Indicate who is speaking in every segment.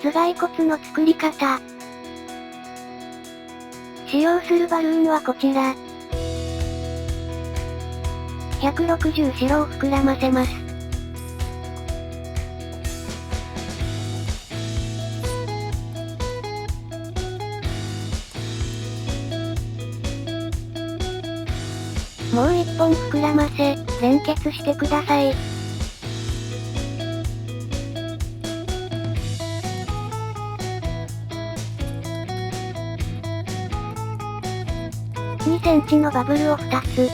Speaker 1: 頭蓋骨の作り方。使用するバルーンはこちら。160白を膨らませます。もう一本膨らませ、連結してください。2センチのバブルを2つ。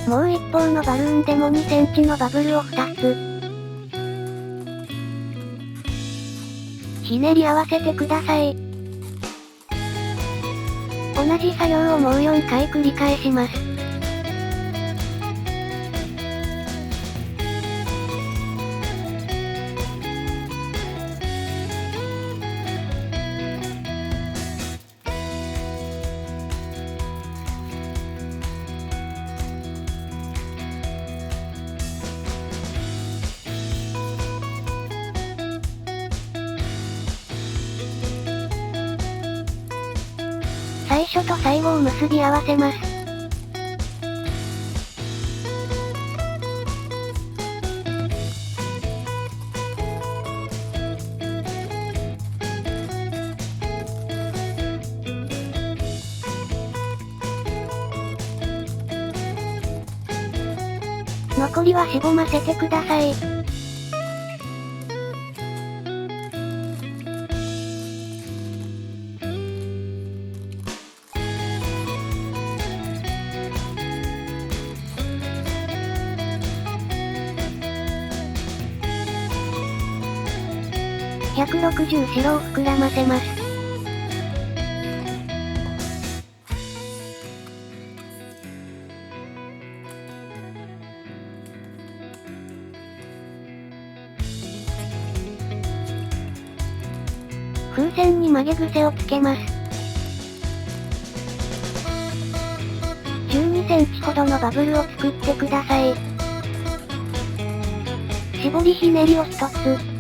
Speaker 1: もう一方のバルーンでも2センチのバブルを2つ。ひねり合わせてください。同じ作業をもう4回繰り返します。最初と最後を結び合わせます。残りはしぼませてください。160白を膨らませます。風船に曲げ癖をつけます。12センチほどのバブルを作ってください。絞りひねりを1つ。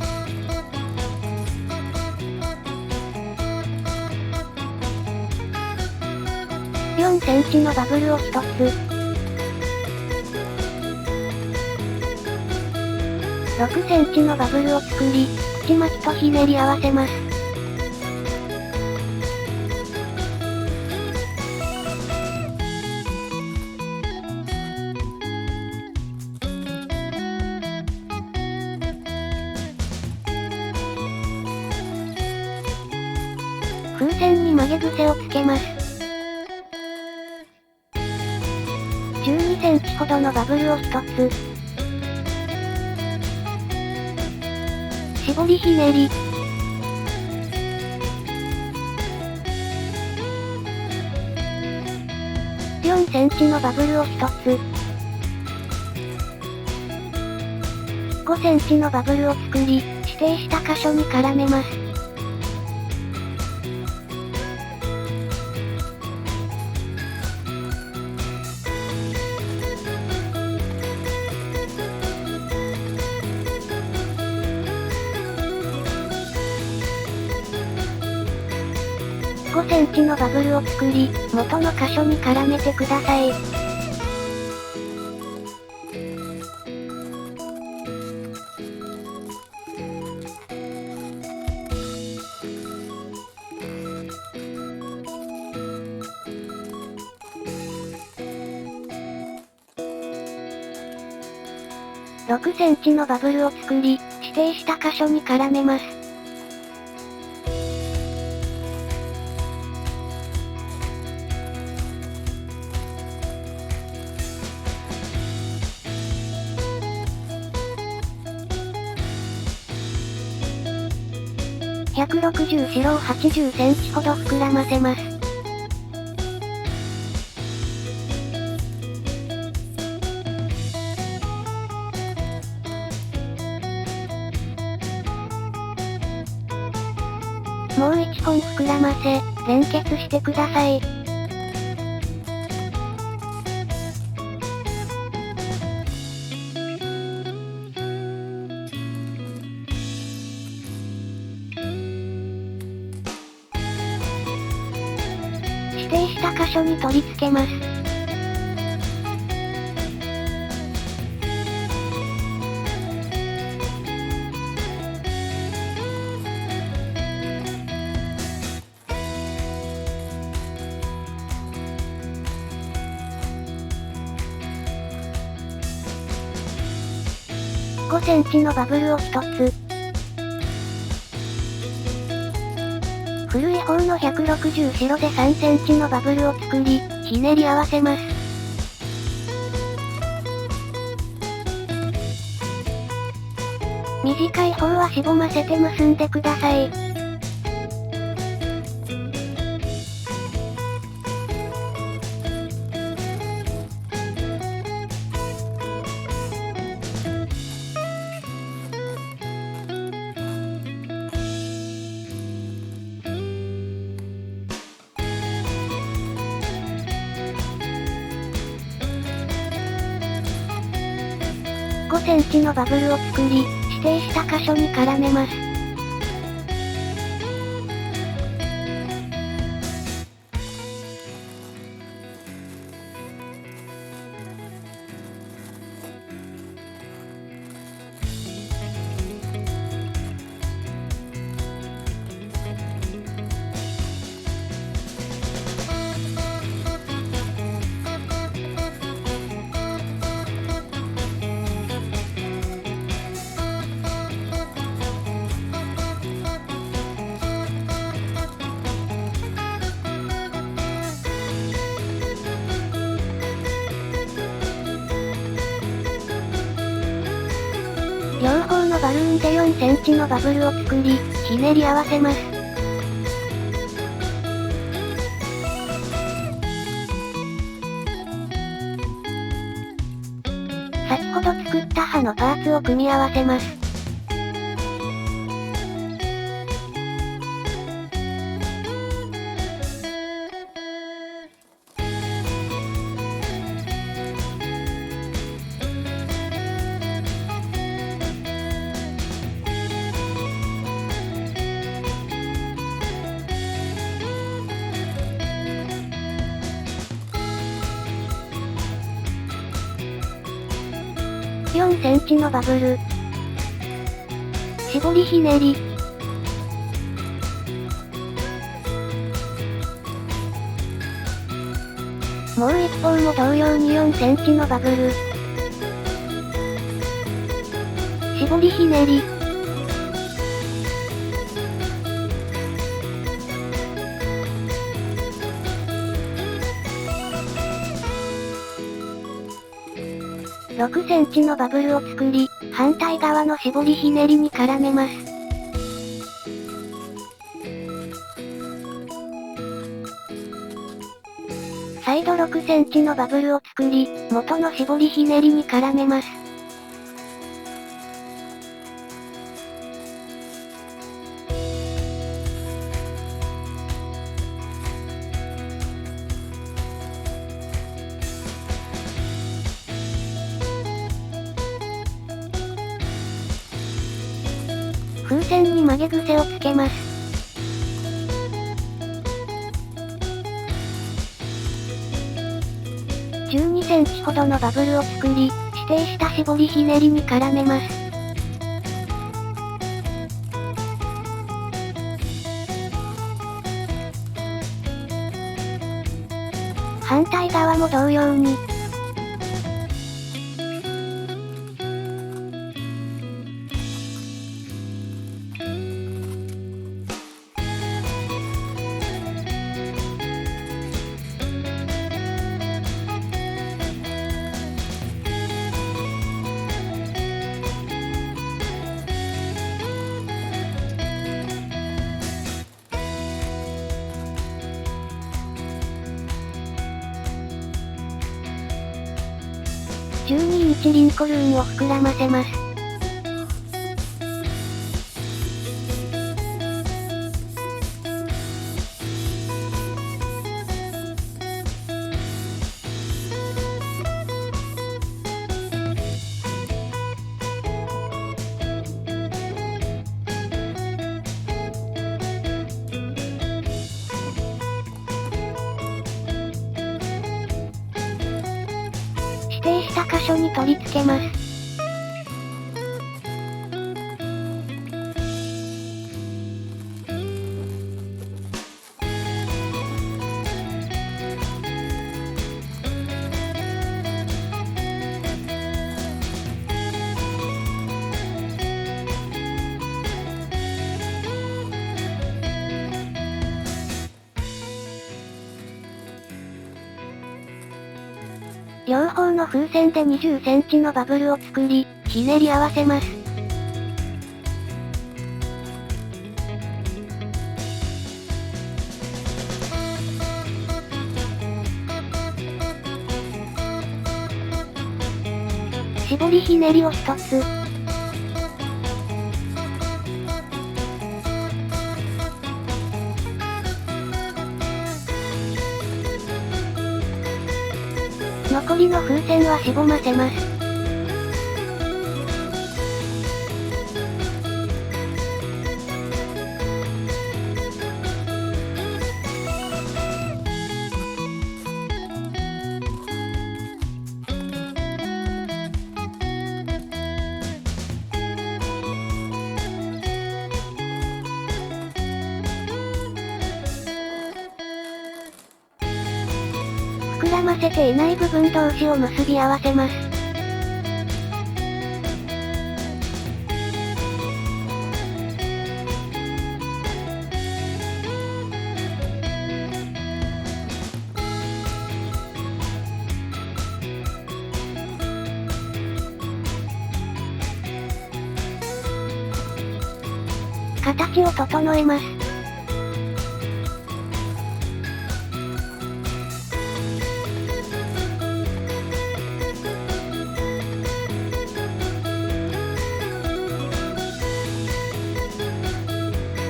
Speaker 1: 4センチのバブルを1つ。6センチのバブルを作り、口巻きとひねり合わせます。風船に曲げ癖をつけます。12センチほどのバブルを1つ。絞りひねり。4センチのバブルを1つ。5センチのバブルを作り、指定した箇所に絡めます。5センチのバブルを作り、元の箇所に絡めてください。6センチのバブルを作り、指定した箇所に絡めます。160白を80センチほど膨らませます。もう1本膨らませ、連結してください。定した箇所に取り付けます。5センチのバブルを1つ。古い方の160後ろで3センチのバブルを作り、ひねり合わせます。短い方はしぼませて結んでください。5センチのバブルを作り、指定した箇所に絡めます。両方のバルーンで4センチのバブルを作り、ひねり合わせます。先ほど作った刃のパーツを組み合わせます。4センチのバブル。絞りひねり。もう一方も同様に4センチのバブル。絞りひねり。6センチのバブルを作り、反対側の絞りひねりに絡めます。再度6センチのバブルを作り、元の絞りひねりに絡めます。風船に曲げ癖をつけます。12センチほどのバブルを作り、指定した絞りひねりに絡めます。反対側も同様に。12インチリンコルーンを膨らませます。箇所に取り付けます。両方の風船で20センチのバブルを作り、ひねり合わせます。絞りひねりを1つ。残りの風船はしぼませます。膨らませていない部分同士を結び合わせます。形を整えます。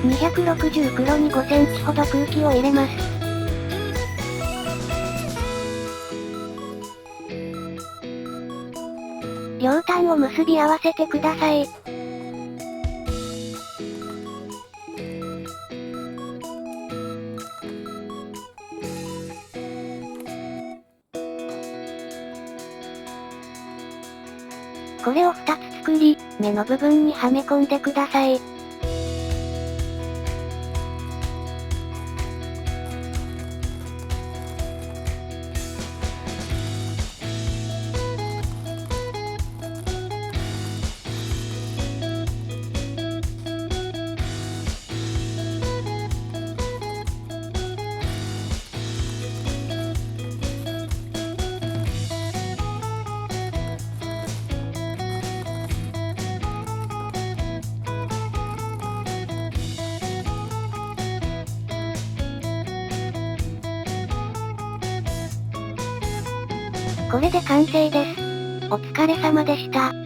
Speaker 1: 260袋に5センチほど空気を入れます。両端を結び合わせてください。これを2つ作り、目の部分にはめ込んでください。これで完成です。お疲れ様でした。